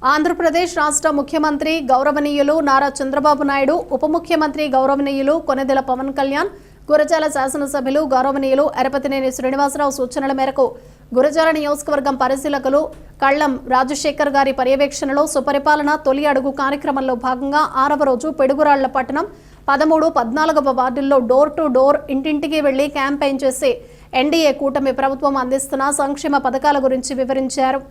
ఆంధ్రప్రదేశ్ రాష్ట్ర ముఖ్యమంత్రి గౌరవనీయులు నారా చంద్రబాబు నాయుడు, ఉప ముఖ్యమంత్రి గౌరవనీయులు కొనెదెల పవన్ కళ్యాణ్, గురజాల శాసనసభ్యులు గౌరవనీయులు ఎరపతినేని శ్రీనివాసరావు సూచనల మేరకు గురజాల నియోజకవర్గం పరిశీలకులు కళ్లం రాజశేఖర్ గారి పర్యవేక్షణలో సుపరిపాలన తొలి అడుగు కార్యక్రమంలో భాగంగా 6వ రోజు పిడుగురాళ్ల పట్టణం 13, 14వ వార్డుల్లో డోర్ టు డోర్ ఇంటింటికి వెళ్లి క్యాంపెయిన్ చేసి ఎన్డీఏ కూటమి ప్రభుత్వం అందిస్తున్న సంక్షేమ పథకాల గురించి వివరించారు.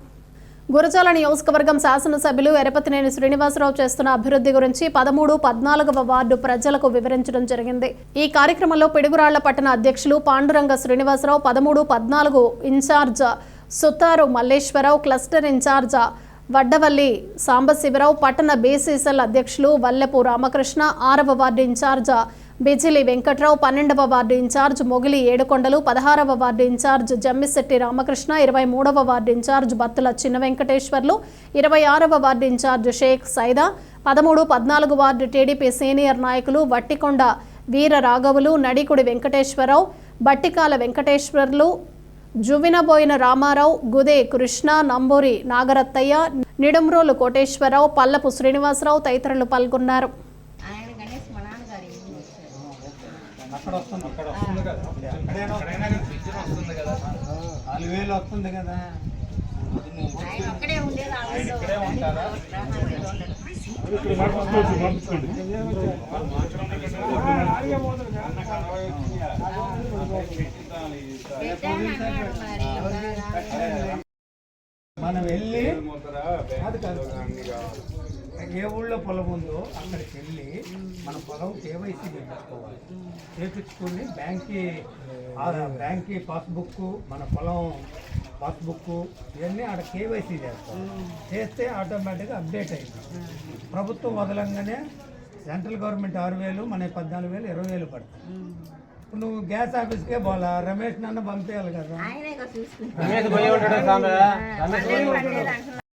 గురజాల నియోజకవర్గం శాసనసభ్యులు ఎరపతినేని శ్రీనివాసరావు చేస్తున్న అభివృద్ధి గురించి 13, 14వ వార్డు ప్రజలకు వివరించడం జరిగింది. ఈ కార్యక్రమంలో పిడుగురాళ్ల పట్టణ అధ్యక్షులు Panduranga Srinivasarao, 13, 14 incharge Sutharu Malleswararao, cluster incharge Vaddavalli Sambasivarao, పట్టణ బీసీసీఎల్ అధ్యక్షులు వల్లెపు రామకృష్ణ, 6వ వార్డు ఇన్ఛార్జ్ బిజిలి వెంకట్రావు, 12వ వార్డు ఇన్ఛార్జ్ మొగిలి ఏడుకొండలు, 16వ వార్డు ఇన్ఛార్జ్ జమ్మిశెట్టి రామకృష్ణ, 23వ వార్డు ఇన్ఛార్జ్ బత్తుల చిన్న వెంకటేశ్వర్లు, 26వ ward incharge Shaik Saida, 13, 14 ward TDP senior నాయకులు వట్టికొండ వీర రాఘవులు, నడికుడి వెంకటేశ్వరరావు, బట్టికాల వెంకటేశ్వర్లు, జువినబోయిన రామారావు, గుదే కృష్ణ, నంబూరి నాగరత్తయ్య, నిడుమ్రోలు కోటేశ్వరరావు, పల్లపు శ్రీనివాసరావు తదితరులు పాల్గొన్నారు. మనం వెళ్ళి ఏ ఊళ్ళో పొలం ఉందో అక్కడికి వెళ్ళి మన పొలం కేవైసీ చేయించుకోవాలి. చేయించుకుని బ్యాంక్కి పాస్బుక్, మన పొలం పాస్బుక్ ఇవన్నీ ఆడ కేవైసీ చేస్తాం. చేస్తే ఆటోమేటిక్గా అప్డేట్ అయింది. ప్రభుత్వం వదలంగానే సెంట్రల్ గవర్నమెంట్ 6,000, మన 14,000, 20,000 పడుతుంది. నువ్వు గ్యాస్ ఆఫీస్కే పోలా, రమేష్ నన్ను పంపేయాలి కదా.